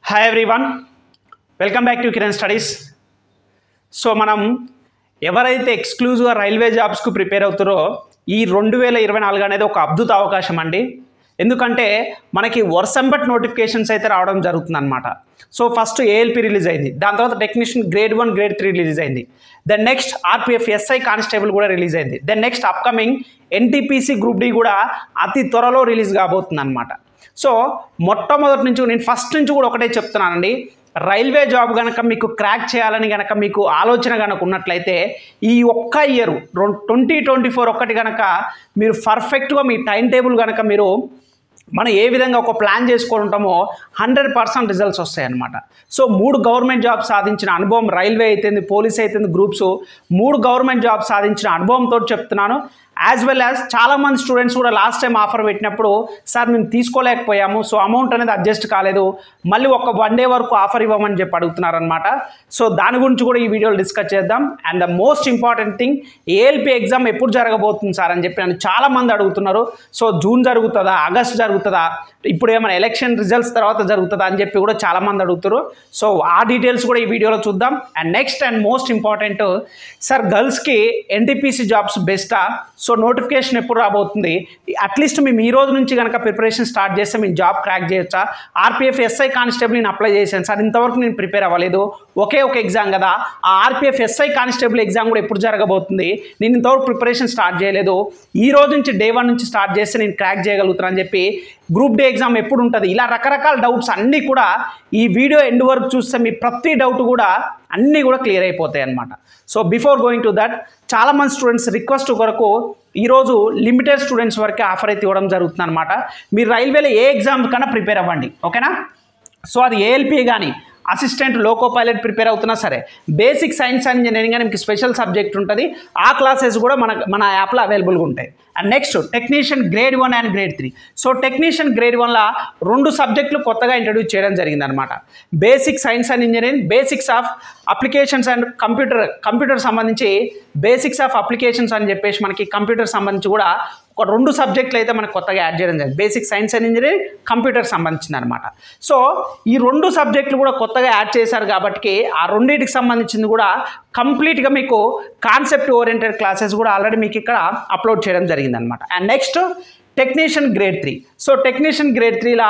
Hi everyone, welcome back to Kiran studies. So మనం ఎవరైతే ఎక్స్క్లూజివ్గా రైల్వే జాబ్స్కు ప్రిపేర్ అవుతారో ఈ 2024 అనేది ఒక అద్భుత అవకాశం అండి. ఎందుకంటే మనకి వర్సంబట్ నోటిఫికేషన్స్ అయితే రావడం జరుగుతుంది అనమాట. సో ఫస్ట్ ఏఎల్పి రిలీజ్ అయింది, దాని తర్వాత టెక్నీషియన్ గ్రేడ్ 1 గ్రేడ్ 3 రిలీజ్ అయింది, then next RPF SI constable కూడా రిలీజ్ అయింది, then next upcoming NTPC group D కూడా అతి త్వరలో రిలీజ్ కాబోతుంది అనమాట. సో మొట్టమొదటి నుంచి నేను ఫస్ట్ నుంచి కూడా ఒకటే చెప్తున్నానండి, రైల్వే జాబ్ కనుక మీకు క్రాక్ చేయాలని కనుక మీకు ఆలోచన కనుక ఉన్నట్లయితే ఈ ఒక్క ఇయర్ 2024 ఒక్కటి కనుక మీరు పర్ఫెక్ట్గా మీ టైం టేబుల్ కనుక మీరు మనం ఏ విధంగా ఒక ప్లాన్ చేసుకొని ఉంటామో 100% రిజల్ట్స్ వస్తాయి అన్నమాట. సో 3 గవర్నమెంట్ జాబ్ సాధించిన అనుభవం, రైల్వే అయితేంది, పోలీస్ అయితేంది, గ్రూప్స్ 3 గవర్నమెంట్ జాబ్ సాధించిన అనుభవంతో చెప్తున్నాను. యాజ్ వెల్ యాజ్ చాలామంది స్టూడెంట్స్ కూడా లాస్ట్ టైం ఆఫర్ పెట్టినప్పుడు సార్ మేము తీసుకోలేకపోయాము, సో అమౌంట్ అనేది అడ్జస్ట్ కాలేదు, మళ్ళీ ఒక 1 డే వరకు ఆఫర్ ఇవ్వమని చెప్పి అడుగుతున్నారనమాట. సో దాని గురించి కూడా ఈ వీడియోలో డిస్కస్ చేద్దాం. And the most important thing, ALP exam ఎప్పుడు జరగబోతుంది సార్ అని చెప్పి నన్ను చాలామంది అడుగుతున్నారు. సో జూన్ జరుగుతుందా, ఆగస్ట్ జరుగుతుందా, ఇప్పుడు ఏమైనా ఎలక్షన్ రిజల్ట్స్ తర్వాత జరుగుతుందా అని చెప్పి కూడా చాలామంది అడుగుతారు. సో ఆ డీటెయిల్స్ కూడా ఈ వీడియోలో చూద్దాం. And next and most important, sir గర్ల్స్కి ఎన్టీపీసీ జాబ్స్ బెస్టా, సో నోటిఫికేషన్ ఎప్పుడు రాబోతుంది, అట్లీస్ట్ మేము ఈ రోజు నుంచి కనుక ప్రిపరేషన్ స్టార్ట్ చేస్తే మేము జాబ్ క్రాక్ చేయొచ్చా, ఆర్పిఎఫ్ ఎస్ఐ కానిస్టేబుల్ నేను అప్లై చేశాను సార్, ఇంతవరకు నేను ప్రిపేర్ అవ్వలేదు, ఒకే ఒక ఎగ్జామ్ కదా, ఆ ఆర్పిఎఫ్ ఎస్ఐ కానిస్టేబుల్ ఎగ్జామ్ కూడా ఎప్పుడు జరగబోతుంది, నేను ఇంతవరకు ప్రిపరేషన్ స్టార్ట్ చేయలేదు, ఈ రోజు నుంచి డే 1 నుంచి స్టార్ట్ చేస్తే నేను క్రాక్ చేయగలుగుతాను అని చెప్పి, గ్రూప్ డే ఎగ్జామ్ ఎప్పుడు ఉంటుంది, ఇలా రకరకాల డౌట్స్ అన్నీ కూడా ఈ వీడియో ఎండ్ వరకు చూస్తే మీ ప్రతి డౌట్ కూడా అన్నీ కూడా క్లియర్ అయిపోతాయి అన్నమాట. So before going to that, చాలామంది స్టూడెంట్స్ రిక్వెస్ట్ కొరకు ఈరోజు లిమిటెడ్ స్టూడెంట్స్ వరకే ఆఫర్ అయితే ఇవ్వడం జరుగుతుంది అనమాట. మీరు రైల్వేలో ఏ ఎగ్జామ్ కన్నా ప్రిపేర్ అవ్వండి, ఓకేనా. సో అది ఏఎల్పి కానీ, అసిస్టెంట్ లోకో పైలట్ ప్రిపేర్ అవుతున్నా సరే, బేసిక్ సైన్స్ అండ్ ఇంజనీరింగ్ అని మీకు స్పెషల్ సబ్జెక్ట్ ఉంటుంది, ఆ క్లాసెస్ కూడా మన యాప్లో అవైలబుల్గా ఉంటాయి. And next technician grade 1 and grade 3. So technician grade 1లా 2 సబ్జెక్టులు కొత్తగా ఇంట్రడ్యూస్ చేయడం జరిగిందనమాట. Basic science and engineering, basics of applications and computer సంబంధించి బేసిక్స్ ఆఫ్ అప్లికేషన్స్ అని చెప్పేసి మనకి కంప్యూటర్ సంబంధించి కూడా ఒక 2 సబ్జెక్టులు అయితే మనకు కొత్తగా యాడ్ చేయడం జరిగింది, basic science and engineering, computer సంబంధించింది అనమాట. సో ఈ 2 సబ్జెక్టులు కూడా కొత్తగా యాడ్ చేశారు కాబట్టి ఆ రెండింటికి సంబంధించింది కూడా కంప్లీట్గా మీకు కాన్సెప్ట్ ఓరియంటెడ్ క్లాసెస్ కూడా ఆల్రెడీ మీకు ఇక్కడ అప్లోడ్ చేయడం జరిగిందనమాట. And next technician grade 3. So technician grade 3లా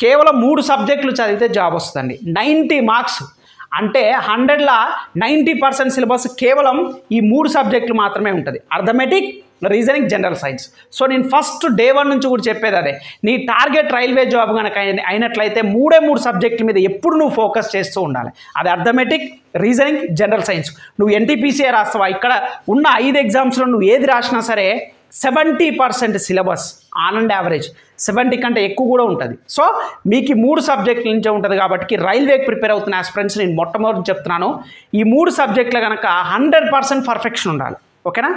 కేవలం 3 సబ్జెక్టులు చదివితే జాబ్ వస్తుందండి. 90 మార్క్స్ అంటే 100లా 90% సిలబస్ కేవలం ఈ 3 సబ్జెక్టులు మాత్రమే ఉంటుంది, arithmetic, reasoning, general science. So నేను ఫస్ట్ డే 1 నుంచి కూడా చెప్పేది అదే, నీ టార్గెట్ రైల్వే జాబ్ కనుక అయినట్లయితే 3 సబ్జెక్టుల మీద ఎప్పుడు నువ్వు ఫోకస్ చేస్తూ ఉండాలి. అది అర్థమెటిక్, రీజనింగ్, జనరల్ సైన్స్. నువ్వు ఎన్టీపీసీఏ రాస్తావా, ఇక్కడ ఉన్న 5 ఎగ్జామ్స్లో నువ్వు ఏది రాసినా సరే 70% సిలబస్ ఆన్ అండ్ యావరేజ్ 70 కంటే ఎక్కువ కూడా ఉంటుంది. సో మీకు 3 సబ్జెక్టుల నుంచే ఉంటుంది కాబట్టి రైల్వేకి ప్రిపేర్ అవుతున్న ఆస్పిరెంట్స్ నేను మొట్టమొదటి చెప్తున్నాను, ఈ 3 సబ్జెక్టులు కనుక 100% పర్ఫెక్షన్ ఉండాలి, ఓకేనా.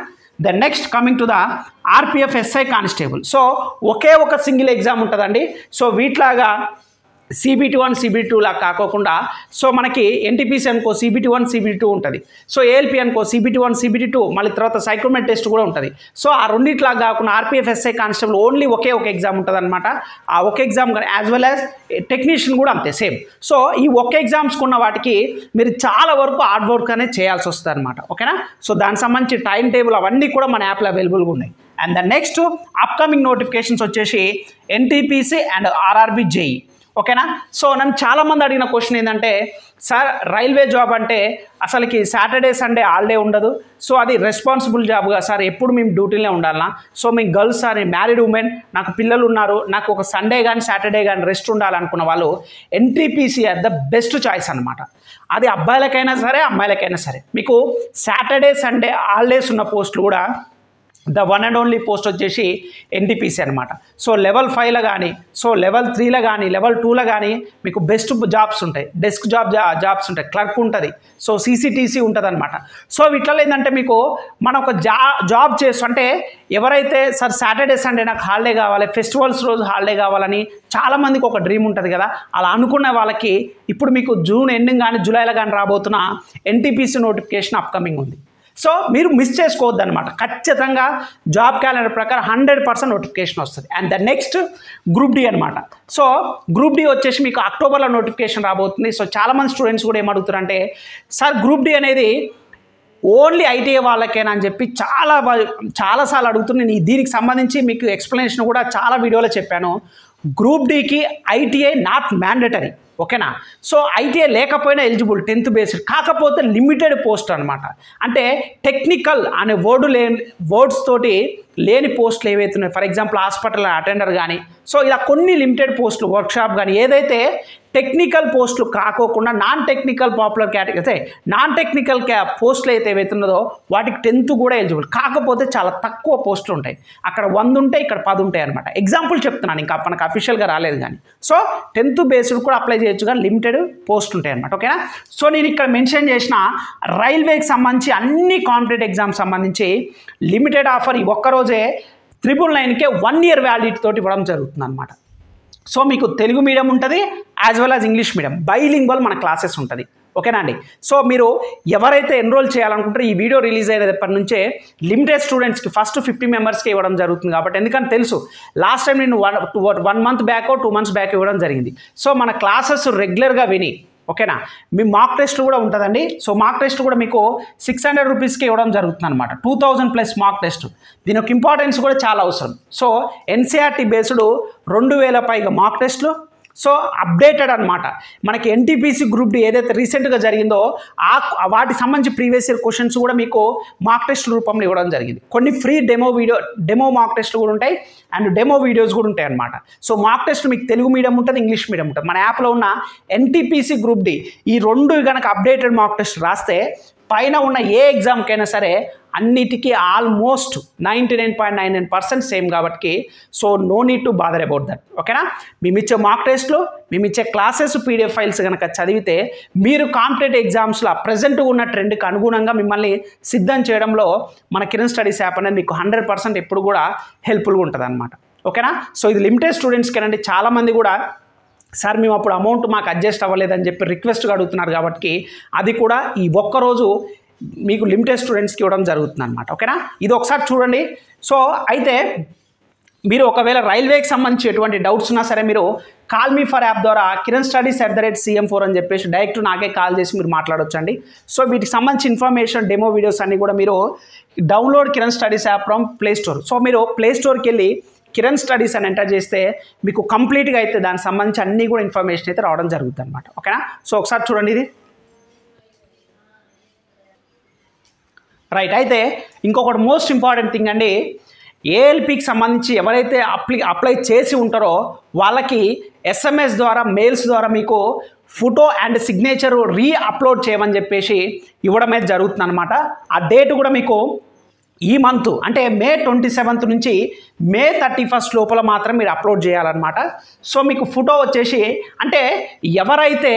Then next coming to the RPF SI constable. So ఒకే ఒక సింగిల్ ఎగ్జామ్ ఉంటుందండి. సో వీటిలాగా CBT1 CBT2 లా కాకోకుండా, సో మనకి ఎన్టీపీసీ అనుకో CBT1 CBT2 ఉంటుంది, సో ఏఎల్పి అనుకో CBT1 CBT2, మళ్ళీ తర్వాత సైక్రోమెట్ టెస్ట్ కూడా ఉంటుంది. సో ఆ రెండిట్లా కాకుండా ఆర్పిఎఫ్ ఎస్ఐ కానిస్టేబుల్ ఓన్లీ ఒకే ఒక ఎగ్జామ్ ఉంటుంది అనమాట. ఆ ఒక exam as well as technician కూడా అంతే సేమ్. సో ఈ ఒక ఎగ్జామ్స్కి ఉన్న వాటికి మీరు చాలా వరకు హార్డ్ వర్క్ అనేది చేయాల్సి వస్తుంది అనమాట, ఓకేనా. సో దానికి సంబంధించి టైం టేబుల్ అవన్నీ కూడా మన యాప్లో అవైలబుల్గా ఉన్నాయి. And the next upcoming notifications వచ్చేసి ఎన్టీపీసీ అండ్ ఆర్ఆర్బి జేఈ, ఓకేనా. సో నన్ను చాలామంది అడిగిన క్వశ్చన్ ఏంటంటే, సార్ రైల్వే జాబ్ అంటే అసలుకి సాటర్డే సండే హాలిడే ఉండదు, సో అది రెస్పాన్సిబుల్ జాబ్గా సార్, ఎప్పుడు మేము డ్యూటీలో ఉండాలన్నా, సో మేము గర్ల్స్ సార్, మ్యారీడ్ ఉమెన్, నాకు పిల్లలు ఉన్నారు, నాకు ఒక సండే కానీ సాటర్డే కానీ రెస్ట్ ఉండాలనుకున్న వాళ్ళు ఎన్టీపీసీ ద బెస్ట్ చాయిస్ అనమాట. అది అబ్బాయిలకైనా సరే అమ్మాయిలకైనా సరే, మీకు సాటర్డే సండే హాలిడేస్ ఉన్న పోస్టులు కూడా the one and only post వచ్చేసి ఎన్టీపీసీ అనమాట. సో లెవెల్ 5లో కానీ, సో లెవెల్ 3లో కానీ, లెవెల్ 2లో కానీ మీకు బెస్ట్ జాబ్స్ ఉంటాయి, డెస్క్ జాబ్స్ ఉంటాయి, క్లర్క్ ఉంటుంది, సో CCTC ఉంటుంది అనమాట. సో వీటిలో ఏంటంటే మీకు మనం ఒక జాబ్ చేస్తూ, అంటే ఎవరైతే సార్ సాటర్డే సండే నాకు హాలిడే కావాలి, ఫెస్టివల్స్ రోజు హాలిడే కావాలని చాలామందికి ఒక డ్రీమ్ ఉంటుంది కదా, అలా అనుకున్న వాళ్ళకి ఇప్పుడు మీకు జూన్ ఎండింగ్ కానీ జూలైలో కానీ రాబోతున్న ఎన్టీపీసీ నోటిఫికేషన్ అప్కమింగ్ ఉంది. సో మీరు మిస్ చేసుకోవద్దు అనమాట. ఖచ్చితంగా జాబ్ క్యాలెండర్ ప్రకారం 100% నోటిఫికేషన్ వస్తుంది. And the next group D అనమాట. సో గ్రూప్ డి వచ్చేసి మీకు అక్టోబర్లో నోటిఫికేషన్ రాబోతుంది. సో చాలామంది స్టూడెంట్స్ కూడా ఏమడుగుతారంటే సార్ గ్రూప్ డి అనేది ఓన్లీ ఐటీఐ వాళ్ళకేనా అని చెప్పి చాలాసార్లు అడుగుతున్నాను. నేను దీనికి సంబంధించి మీకు ఎక్స్ప్లెనేషన్ కూడా చాలా వీడియోలో చెప్పాను. గ్రూప్ డికి ఐటీఐ నాట్ మ్యాండేటరీ, ఓకేనా. సో ఐటీఐ లేకపోయినా ఎలిజిబుల్ 10th బేస్డ్, కాకపోతే లిమిటెడ్ పోస్ట్ అనమాట. అంటే టెక్నికల్ అనే వర్డ్స్ తోటి లేని పోస్టులు ఏవైతే ఉన్నాయి, ఫర్ ఎగ్జాంపుల్ హాస్పిటల్ అటెండర్ కానీ, సో ఇలా కొన్ని లిమిటెడ్ పోస్టులు, వర్క్షాప్ కానీ, ఏదైతే టెక్నికల్ పోస్టులు కాకోకుండా non technical popular category non technical పోస్టులు ఏవైతే ఉన్నదో వాటికి 10th కూడా ఎలిజిబుల్, కాకపోతే చాలా తక్కువ పోస్టులు ఉంటాయి. అక్కడ 100 ఉంటాయి, ఇక్కడ 10 ఉంటాయి అనమాట. ఎగ్జాంపుల్ చెప్తున్నాను, ఇంకా మనకు అఫీషియల్గా రాలేదు కానీ. సో 10th బేస్డ్ కూడా అప్లై చేయొచ్చు కానీ లిమిటెడ్ పోస్ట్ ఉంటాయి అనమాట, ఓకేనా. సో నేను ఇక్కడ మెన్షన్ చేసిన రైల్వేకి సంబంధించి అన్ని కాంపిటేటివ్ ఎగ్జామ్స్ సంబంధించి లిమిటెడ్ ఆఫర్ ఈ ఒక్కరోజే 999కే 1 year వ్యాలిడిటీ తోటి ఇవ్వడం జరుగుతుంది అనమాట. సో మీకు తెలుగు మీడియం ఉంటుంది as well as English medium, bilingual మన క్లాసెస్ ఉంటుంది, ఓకేనా అండి. సో మీరు ఎవరైతే ఎన్రోల్ చేయాలనుకుంటారో ఈ వీడియో రిలీజ్ అయినప్పటి నుంచే లిమిటెడ్ స్టూడెంట్స్కి ఫస్ట్ 50 మెంబర్స్కి ఇవ్వడం జరుగుతుంది. కాబట్టి ఎందుకంటే తెలుసు లాస్ట్ టైం నేను 1 month బ్యాక్ 2 months బ్యాక్ ఇవ్వడం జరిగింది. సో మన క్లాసెస్ రెగ్యులర్గా విని, ఓకేనా. మీ మాక్ టెస్ట్ కూడా ఉంటుందండి. సో మాక్ టెస్ట్ కూడా మీకు 600 రూపీస్కి ఇవ్వడం జరుగుతుంది అనమాట. 2000+ మాక్ టెస్ట్. దీని యొక్క ఇంపార్టెన్స్ కూడా చాలా అవసరం. సో ఎన్సీఆర్టీ బేస్డ్ 2000 పైగా మాక్ టెస్ట్లు. సో అప్డేటెడ్ అనమాట. మనకి ఎన్టీపీసీ గ్రూప్ డి ఏదైతే రీసెంట్గా జరిగిందో వాటికి సంబంధించి ప్రీవియస్ ఇయర్ క్వశ్చన్స్ కూడా మీకు మాక్ టెస్ట్ రూపంలో ఇవ్వడం జరిగింది. కొన్ని ఫ్రీ డెమో మాక్ టెస్ట్ కూడా ఉంటాయి అండ్ డెమో వీడియోస్ కూడా ఉంటాయి అనమాట. సో మాక్ టెస్ట్ మీకు తెలుగు మీడియం ఉంటుంది, ఇంగ్లీష్ మీడియం ఉంటుంది. మన యాప్లో ఉన్న ఎన్టీపీసీ గ్రూప్ డి ఈ 2 కనుక అప్డేటెడ్ మాక్ టెస్ట్ రాస్తే పైన ఉన్న ఏ ఎగ్జామ్కైనా సరే అన్నిటికీ ఆల్మోస్ట్ 99.99% సేమ్ కాబట్టి so no need to bother about that, ఓకేనా. మేము ఇచ్చే మాక్ టెస్ట్లు, మేము ఇచ్చే క్లాసెస్ పీడిఎఫ్ ఫైల్స్ కనుక చదివితే మీరు కాంపిటేటివ్ ఎగ్జామ్స్లో ప్రజెంట్ ఉన్న ట్రెండ్కి అనుగుణంగా మిమ్మల్ని సిద్ధం చేయడంలో మన కిరణ్ స్టడీస్ యాప్ అనేది మీకు 100% ఎప్పుడు కూడా హెల్ప్ఫుల్గా ఉంటుంది అనమాట, ఓకేనా. సో ఇది లిమిటెడ్ స్టూడెంట్స్కేనండి. చాలామంది కూడా సార్ మేము అప్పుడు అమౌంట్ మాకు అడ్జస్ట్ అవ్వలేదని చెప్పి రిక్వెస్ట్గా అడుగుతున్నారు కాబట్టి అది కూడా ఈ ఒక్కరోజు మీకు లిమిటెడ్ స్టూడెంట్స్కి ఇవ్వడం జరుగుతుంది అనమాట, ఓకేనా. ఇది ఒకసారి చూడండి. సో అయితే మీరు ఒకవేళ రైల్వేకి సంబంధించి ఎటువంటి డౌట్స్ ఉన్నా సరే మీరు కాల్ మీ ఫర్ యాప్ ద్వారా kiranstudies@cm4 అని చెప్పేసి డైరెక్ట్ నాకే కాల్ చేసి మీరు మాట్లాడొచ్చు అండి. సో వీటికి సంబంధించి ఇన్ఫర్మేషన్ డెమో వీడియోస్ అన్నీ కూడా మీరు download Kiran studies app from play store. So మీరు ప్లే స్టోర్కి వెళ్ళి కిరణ్ స్టడీస్ అని ఎంటర్ చేస్తే మీకు కంప్లీట్గా అయితే దానికి సంబంధించి అన్నీ కూడా ఇన్ఫర్మేషన్ అయితే రావడం జరుగుతుంది అనమాట, ఓకేనా. సో ఒకసారి చూడండి ఇది రైట్. అయితే ఇంకొకటి మోస్ట్ ఇంపార్టెంట్ థింగ్ అండి, ఏఎల్పికి సంబంధించి ఎవరైతే అప్లై చేసి ఉంటారో వాళ్ళకి SMS ద్వారా మెయిల్స్ ద్వారా మీకు ఫోటో అండ్ సిగ్నేచర్ అప్లోడ్ చేయమని చెప్పేసి ఇవ్వడమే జరుగుతుంది అనమాట. ఆ డేట్ కూడా మీకు ఈ మంత్ అంటే May 27th నుంచి May 31st లోపల మాత్రం మీరు అప్లోడ్ చేయాలన్నమాట. సో మీకు ఫోటో వచ్చేసి అంటే ఎవరైతే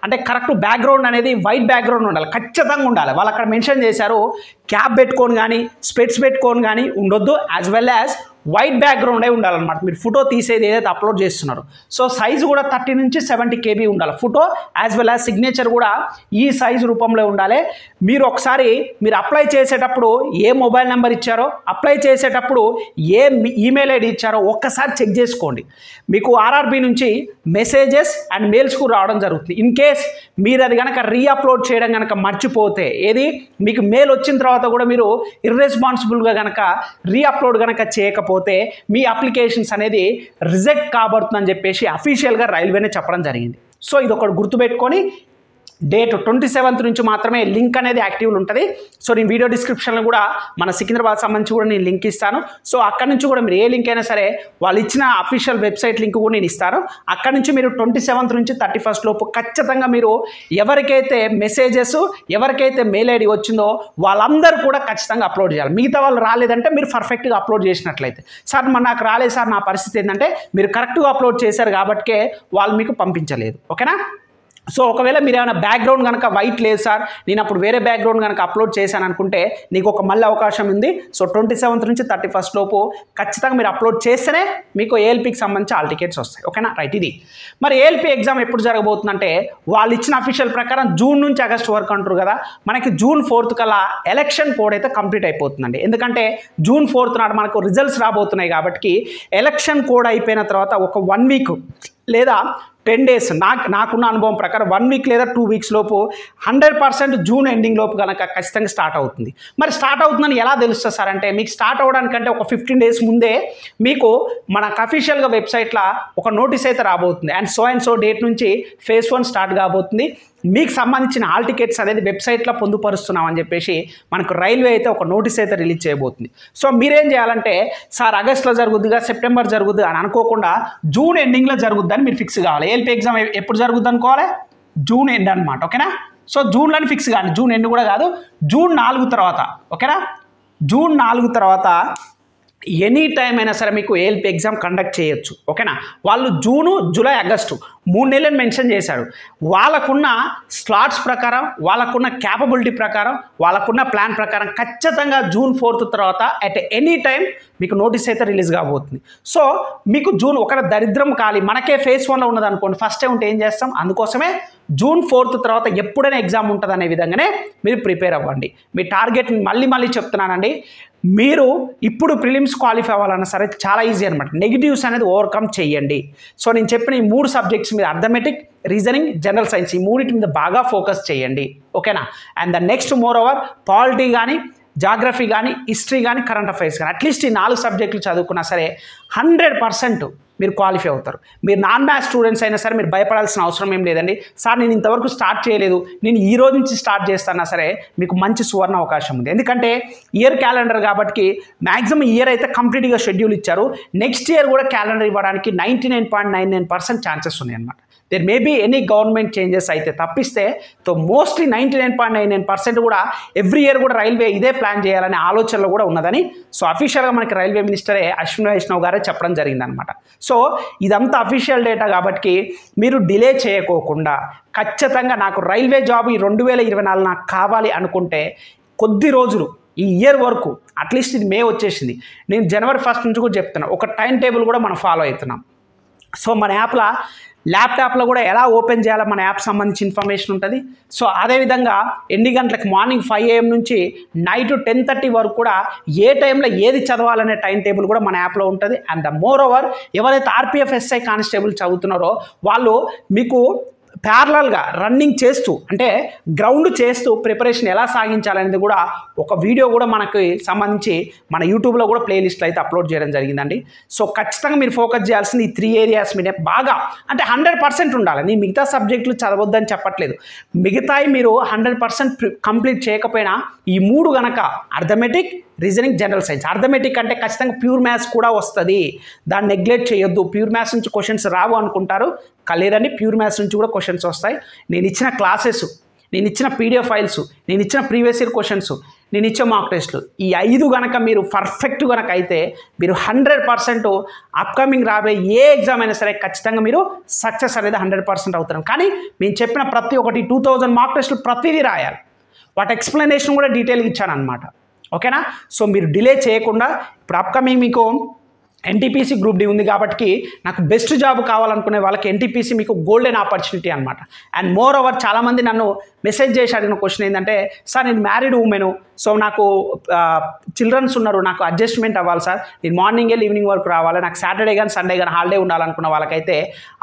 అంటే కరెక్ట్ బ్యాక్గ్రౌండ్ అనేది వైట్ బ్యాక్గ్రౌండ్ ఉండాలి, ఖచ్చితంగా ఉండాలి. వాళ్ళు అక్కడ మెన్షన్ చేశారు క్యాప్ పెట్టుకొని కానీ స్పెట్స్ పెట్టుకొని కానీ ఉండొద్దు, యాజ్ వెల్ యాజ్ వైట్ బ్యాక్గ్రౌండే ఉండాలన్నమాట. మీరు ఫోటో తీసేది ఏదైతే అప్లోడ్ చేస్తున్నారు. సో సైజు కూడా 30 నుంచి 70 KB ఉండాలి photo, as well as signature కూడా ఈ సైజు రూపంలో ఉండాలి. మీరు ఒకసారి మీరు అప్లై చేసేటప్పుడు ఏ మొబైల్ నెంబర్ ఇచ్చారో, అప్లై చేసేటప్పుడు ఏ ఈమెయిల్ ఐడి ఇచ్చారో ఒక్కసారి చెక్ చేసుకోండి. మీకు RRB నుంచి మెసేజెస్ అండ్ మెయిల్స్ కూడా రావడం జరుగుతుంది. ఇన్ కేస్ మీరు అది కనుక రీఅప్లోడ్ చేయడం కనుక మర్చిపోతే, ఏది మీకు మెయిల్ వచ్చిన తర్వాత కూడా మీరు ఇర్రెస్పాన్సిబుల్గా కనుక రీఅప్లోడ్ కనుక చేయకపోతే మీ అప్లికేషన్స్ అనేది రిజెక్ట్ కాబడుతుందని చెప్పేసి అఫీషియల్గా రైల్వేనే చెప్పడం జరిగింది. సో ఇది ఒకటి గుర్తుపెట్టుకొని డేట్ 27th నుంచి మాత్రమే లింక్ అనేది యాక్టివ్లో ఉంటుంది. సో నేను వీడియో డిస్క్రిప్షన్లో కూడా మన సికింద్రాబాద్ సంబంధించి కూడా నేను లింక్ ఇస్తాను. సో అక్కడ నుంచి కూడా మీరు ఏ లింక్ అయినా సరే వాళ్ళు ఇచ్చిన అఫీషియల్ వెబ్సైట్ లింక్ కూడా నేను ఇస్తాను. అక్కడ నుంచి మీరు 27th నుంచి 31st లోపు ఖచ్చితంగా మీరు ఎవరికైతే మెసేజెస్ ఎవరికైతే మెయిల్ ఐడి వచ్చిందో వాళ్ళందరూ కూడా ఖచ్చితంగా అప్లోడ్ చేయాలి. మిగతా వాళ్ళు రాలేదంటే మీరు పర్ఫెక్ట్గా అప్లోడ్ చేసినట్లయితే, సార్ మరి నాకు రాలేదు సార్ నా పరిస్థితి ఏంటంటే మీరు కరెక్ట్గా అప్లోడ్ చేశారు కాబట్టే వాళ్ళు మీకు పంపించలేదు, ఓకేనా. సో ఒకవేళ మీరు ఏమైనా బ్యాక్గ్రౌండ్ కనుక వైట్ లేదు సార్, నేను అప్పుడు వేరే బ్యాక్గ్రౌండ్ కనుక అప్లోడ్ చేశాను అనుకుంటే నీకు ఒక మళ్ళీ అవకాశం ఉంది. సో 27th నుంచి 31st లోపు ఖచ్చితంగా మీరు అప్లోడ్ చేస్తేనే మీకు ఏఎల్పికి సంబంధించి ఆల్ టికెట్స్ వస్తాయి. ఓకేనా, రైట్. ఇది మరి ఏఎల్పి ఎగ్జామ్ ఎప్పుడు జరగబోతుందంటే వాళ్ళు ఇచ్చిన అఫీషియల్ ప్రకారం జూన్ నుంచి ఆగస్ట్ వరకు అంటారు కదా, మనకి June 4th కల్లా ఎలక్షన్ కోడ్ అయితే కంప్లీట్ అయిపోతుందండి. ఎందుకంటే June 4th నాడు మనకు రిజల్ట్స్ రాబోతున్నాయి కాబట్టి ఎలక్షన్ కోడ్ అయిపోయిన తర్వాత ఒక 1 వీక్ లేదా 10 days నాకున్న అనుభవం ప్రకారం 1 వీక్ లేదా 2 weeks లోపు 100% జూన్ ఎండింగ్ లోపు కనుక ఖచ్చితంగా స్టార్ట్ అవుతుంది. మరి స్టార్ట్ అవుతుందని ఎలా తెలుస్తుంది సార్ అంటే, మీకు స్టార్ట్ అవ్వడానికంటే ఒక 15 days ముందే మీకు మనకు అఫీషియల్గా వెబ్సైట్లో ఒక నోటీస్ అయితే రాబోతుంది. అండ్ సో డేట్ నుంచి phase 1 స్టార్ట్ కాబోతుంది. మీకు సంబంధించిన హాల్ టికెట్స్ అనేది వెబ్సైట్లో పొందుపరుస్తున్నామని చెప్పేసి మనకు రైల్వే అయితే ఒక నోటీస్ అయితే రిలీజ్ చేయబోతుంది. సో మీరేం చేయాలంటే, సార్ ఆగస్ట్లో జరుగుద్దిగా, సెప్టెంబర్ జరుగుద్ది అని అనుకోకుండా జూన్ ఎండింగ్లో జరుగుద్దని మీరు ఫిక్స్ కావాలి. ఏఎల్పి ఎగ్జామ్ ఎప్పుడు జరుగుద్ది అనుకోవాలి, జూన్ ఎండ్ అనమాట. ఓకేనా, సో జూన్లోని ఫిక్స్ కానీ, జూన్ ఎండ్ కూడా కాదు, June 4 తర్వాత. ఓకేనా, June 4 తర్వాత ఎనీ టైం అయినా సరే మీకు ఏఎల్పి ఎగ్జామ్ కండక్ట్ చేయొచ్చు. ఓకేనా, వాళ్ళు జూను, జూలై, ఆగస్టు 3 నెలలను మెన్షన్ చేశాడు. వాళ్ళకున్న స్లాట్స్ ప్రకారం, వాళ్ళకున్న క్యాపబిలిటీ ప్రకారం, వాళ్ళకున్న ప్లాన్ ప్రకారం ఖచ్చితంగా June 4th తర్వాత అట్ ఎనీ టైం మీకు నోటీస్ అయితే రిలీజ్ కాబోతుంది. సో మీకు జూన్ ఒక దరిద్రం ఖాళీ మనకే phase 1లో ఉన్నది అనుకోండి, ఫస్ట్ ఉంటే ఏం చేస్తాం, అందుకోసమే June 4th తర్వాత ఎప్పుడైనా ఎగ్జామ్ ఉంటుంది అనే విధంగానే మీరు ప్రిపేర్ అవ్వండి. మీ టార్గెట్ మళ్ళీ చెప్తున్నానండి, మీరు ఇప్పుడు ప్రిలిమ్స్ క్వాలిఫై అవ్వాలన్నా సరే చాలా ఈజీ అనమాట. నెగిటివ్స్ అనేది ఓవర్కమ్ చేయండి. సో నేను చెప్పిన ఈ 3 సబ్జెక్ట్స్ మీద, అర్థమెటిక్, రీజనింగ్, జనరల్ సైన్స్, ఈ 3 మీద బాగా ఫోకస్ చేయండి. ఓకేనా, and the next more over polity కానీ, జాగ్రఫీ కానీ, హిస్టరీ కానీ, కరెంట్ అఫైర్స్ కానీ, అట్లీస్ట్ ఈ 4 సబ్జెక్టులు చదువుకున్నా సరే 100% మీరు క్వాలిఫై అవుతారు. మీరు నాన్ మ్యాథ్స్ స్టూడెంట్స్ అయినా సరే మీరు భయపడాల్సిన అవసరం ఏం లేదండి. సార్ నేను ఇంతవరకు స్టార్ట్ చేయలేదు, నేను ఈ రోజు నుంచి స్టార్ట్ చేస్తానా సరే మీకు మంచి సువర్ణ అవకాశం ఉంది. ఎందుకంటే ఇయర్ క్యాలెండర్ కాబట్టి మ్యాక్సిమం ఇయర్ అయితే కంప్లీట్గా షెడ్యూల్ ఇచ్చారు. నెక్స్ట్ ఇయర్ కూడా క్యాలెండర్ ఇవ్వడానికి 99.99% ఛాన్సెస్ ఉన్నాయి అన్నమాట. There may be any government changes అయితే తప్పిస్తే, సో మోస్ట్లీ 99.99% కూడా ఎవ్రీ ఇయర్ కూడా రైల్వే ఇదే ప్లాన్ చేయాలనే ఆలోచనలో కూడా ఉన్నదని సో అఫీషియల్గా మనకి రైల్వే మినిస్టరే అశ్విని వైష్ణవ్ గారే చెప్పడం జరిగిందనమాట. సో ఇదంతా అఫీషియల్ డేటా కాబట్టి మీరు డిలే చేయకోకుండా ఖచ్చితంగా నాకు రైల్వే జాబ్ ఈ 2024 నాకు కావాలి అనుకుంటే కొద్ది రోజులు, ఈ ఇయర్ వరకు అట్లీస్ట్ ఇది మే వచ్చేసింది, నేను January 1st నుంచి కూడా చెప్తున్నా, ఒక టైం టేబుల్ కూడా మనం ఫాలో అవుతున్నాం. సో మన యాప్లో ల్యాప్టాప్లో కూడా ఎలా ఓపెన్ చేయాలో మన యాప్ సంబంధించి ఇన్ఫర్మేషన్ ఉంటుంది. సో అదేవిధంగా ఎన్ని గంటలకు, మార్నింగ్ 5 AM నుంచి నైట్ 10:30 వరకు కూడా ఏ టైంలో ఏది చదవాలనే టైం టేబుల్ కూడా మన యాప్లో ఉంటుంది. అండ్ ద మోర్ ఓవర్ ఎవరైతే ఆర్పిఎఫ్ ఎస్ఐ కానిస్టేబుల్ చదువుతున్నారో వాళ్ళు మీకు ప్యారలల్గా రన్నింగ్ చేస్తూ, అంటే గ్రౌండ్ చేస్తూ ప్రిపరేషన్ ఎలా సాగించాలనేది కూడా ఒక వీడియో కూడా మనకి సంబంధించి మన యూట్యూబ్లో కూడా ప్లేలిస్ట్లో అయితే అప్లోడ్ చేయడం జరిగిందండి. సో ఖచ్చితంగా మీరు ఫోకస్ చేయాల్సింది ఈ 3 areas మీద బాగా, అంటే 100% ఉండాలి. నేను మిగతా సబ్జెక్టులు చదవద్దని చెప్పట్లేదు, మిగతాయి మీరు 100% కంప్లీట్ చేయకపోయినా ఈ 3 గనక arithmetic, reasoning, general science. Arithmetic అంటే ఖచ్చితంగా ప్యూర్ మ్యాథ్స్ కూడా వస్తుంది, దాన్ని నెగ్లెక్ట్ చేయొద్దు. ప్యూర్ మ్యాథ్స్ నుంచి క్వశ్చన్స్ రావు అనుకుంటారు, లేదండి ప్యూర్ మ్యాథ్స్ నుంచి కూడా క్వశ్చన్స్ వస్తాయి. నేను ఇచ్చిన క్లాసెస్, నేను ఇచ్చిన PDF ఫైల్స్, నేను ఇచ్చిన ప్రీవియస్ ఇయర్ క్వశ్చన్స్, నేను ఇచ్చే మాక్ టెస్ట్లు, ఈ 5 గనక మీరు పర్ఫెక్ట్ గనక అయితే మీరు 100% అప్కమింగ్ రాబోయే ఏ ఎగ్జామ్ అయినా సరే ఖచ్చితంగా మీరు సక్సెస్ అనేది 100% అవుతారు. కానీ మేము చెప్పిన ప్రతి ఒక్కటి 2000 మాక్ టెస్ట్లు ప్రతిదీ రాయాలి, వాటి ఎక్స్ప్లెనేషన్ కూడా డీటెయిల్గా ఇచ్చాను అనమాట. ఓకేనా, సో మీరు డిలే చేయకుండా ఇప్పుడు అప్కమింగ్ మీకు ఎన్టీపీసీ గ్రూప్ డి ఉంది కాబట్టి నాకు బెస్ట్ జాబ్ కావాలనుకునే వాళ్ళకి ఎన్టీపీసీ మీకు గోల్డెన్ ఆపర్చునిటీ అనమాట. అండ్ మోర్ ఓవర్ చాలామంది నన్ను మెసేజ్ చేసి అడిగిన క్వశ్చన్ ఏంటంటే, సార్ నేను మ్యారీడ్ ఉమెను, సో నాకు చిల్డ్రన్స్ ఉన్నారు, నాకు అడ్జస్ట్మెంట్ అవ్వాలి సార్, నేను మార్నింగ్ వెళ్ళి ఈవినింగ్ వరకు రావాలి, నాకు సాటర్డే కానీ సండే కానీ హాలిడే ఉండాలనుకున్న వాళ్ళకైతే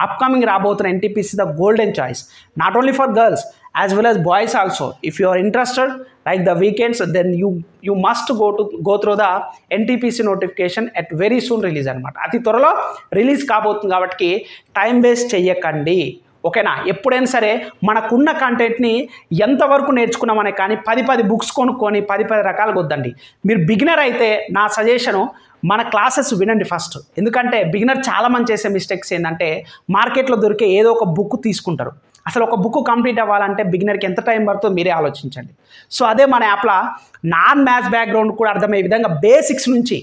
అప్కమింగ్ రాబోతున్న NTPC the golden choice, not only for girls as well as boys also. If you are interested like the weekends, then you must go through the NTPC notification at very soon release అనమాట. అతి త్వరలో release కాబోతుంది కాబట్టి time waste చెయ్యకండి. ఓకేనా, ఎప్పుడైనా సరే మనకున్న కంటెంట్ని ఎంతవరకు నేర్చుకున్నామనే కానీ 10 బుక్స్ కొనుక్కొని 10 రకాలుగా వద్దండి. మీరు బిగినర్ అయితే నా సజెషను మన క్లాసెస్ వినండి ఫస్ట్. ఎందుకంటే బిగినర్ చాలామంది చేసే మిస్టేక్స్ ఏంటంటే మార్కెట్లో దొరికే ఏదో ఒక బుక్ తీసుకుంటారు. అసలు ఒక బుక్ కంప్లీట్ అవ్వాలంటే బిగినర్కి ఎంత టైం పడుతుందో మీరే ఆలోచించండి. సో అదే మన యాప్లో నాన్ మ్యాథ్స్ బ్యాక్గ్రౌండ్ కూడా అర్థమయ్యే విధంగా బేసిక్స్ నుంచి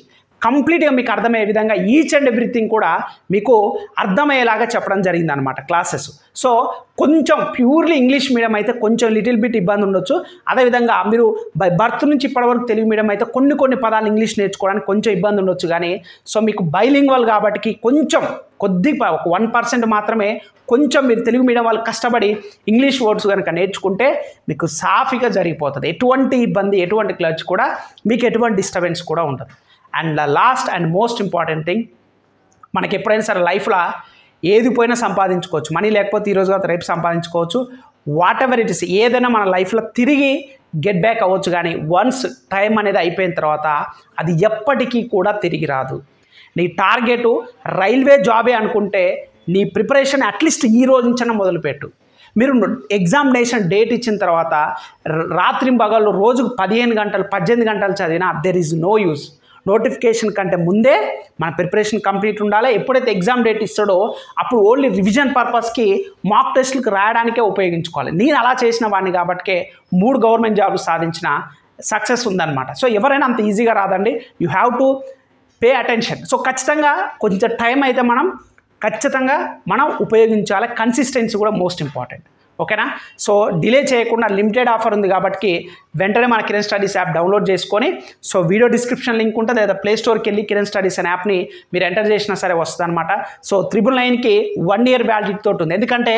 కంప్లీట్గా మీకు అర్థమయ్యే విధంగా ఈచ్ అండ్ ఎవ్రీథింగ్ కూడా మీకు అర్థమయ్యేలాగా చెప్పడం జరిగింది అనమాట క్లాసెస్. సో కొంచెం ప్యూర్లీ ఇంగ్లీష్ మీడియం అయితే కొంచెం లిటిల్ బిట్ ఇబ్బంది ఉండొచ్చు. అదేవిధంగా మీరు బై బర్త్ నుంచి ఇప్పటివరకు తెలుగు మీడియం అయితే కొన్ని పదాలు ఇంగ్లీష్ నేర్చుకోవడానికి కొంచెం ఇబ్బంది ఉండొచ్చు. కానీ సో మీకు బైలింగ్వల్ కాబట్టి కొంచెం కొద్దిగా 1% మాత్రమే కొంచెం మీరు తెలుగు మీడియం వాళ్ళు కష్టపడి ఇంగ్లీష్ వర్డ్స్ కనుక నేర్చుకుంటే మీకు సాఫీగా జరిగిపోతుంది. ఎటువంటి ఇబ్బంది, ఎటువంటి క్లచ్ కూడా, మీకు ఎటువంటి డిస్టర్బెన్స్ కూడా ఉండదు. And last and most important thing, మనకి ఎప్పుడైనా సరే లైఫ్లో ఏది పోయినా సంపాదించుకోవచ్చు. మనీ లేకపోతే ఈరోజు కాదు రేపు సంపాదించుకోవచ్చు. వాట్ ఎవర్ ఇట్ ఇస్, ఏదైనా మన లైఫ్లో తిరిగి గెట్ బ్యాక్ అవ్వచ్చు. కానీ వన్స్ టైం అనేది అయిపోయిన తర్వాత అది ఎప్పటికీ కూడా తిరిగి రాదు. నీ టార్గెట్ రైల్వే జాబే అనుకుంటే నీ ప్రిపరేషన్ అట్లీస్ట్ ఈ రోజు నుంచైనా మొదలుపెట్టు. మీరు ఎగ్జామినేషన్ డేట్ ఇచ్చిన తర్వాత రాత్రింబగళ్ళు రోజుకు 15 గంటలు 18 గంటలు చదివినా there is no use. Notification కంటే ముందే మన ప్రిపరేషన్ కంప్లీట్ ఉండాలి. ఎప్పుడైతే ఎగ్జామ్ డేట్ ఇస్తాడో అప్పుడు ఓన్లీ రివిజన్ పర్పస్కి మాక్ టెస్ట్లకు రాయడానికే ఉపయోగించుకోవాలి. నేను అలా చేసిన వాడిని కాబట్టి 3 గవర్నమెంట్ జాబ్లు సాధించిన సక్సెస్ ఉందన్నమాట. సో ఎవరైనా అంత ఈజీగా రాదండి. You have to pay attention. So ఖచ్చితంగా కొంచెం టైం అయితే మనం ఉపయోగించాలి. కన్సిస్టెన్సీ కూడా మోస్ట్ ఇంపార్టెంట్. ఓకేనా? సో డిలే చేయకుండా, లిమిటెడ్ ఆఫర్ ఉంది కాబట్టి వెంటనే మన కిరణ్ స్టడీస్ యాప్ డౌన్లోడ్ చేసుకొని, సో వీడియో డిస్క్రిప్షన్ లింక్ ఉంటుంది, లేదా ప్లే స్టోర్కి వెళ్ళి కిరణ్ స్టడీస్ అనే యాప్ని మీరు ఎంటర్ చేసినా సరే వస్తుంది అనమాట. సో 999కి 1 year వ్యాలిడిటీ తోటి ఉంది. ఎందుకంటే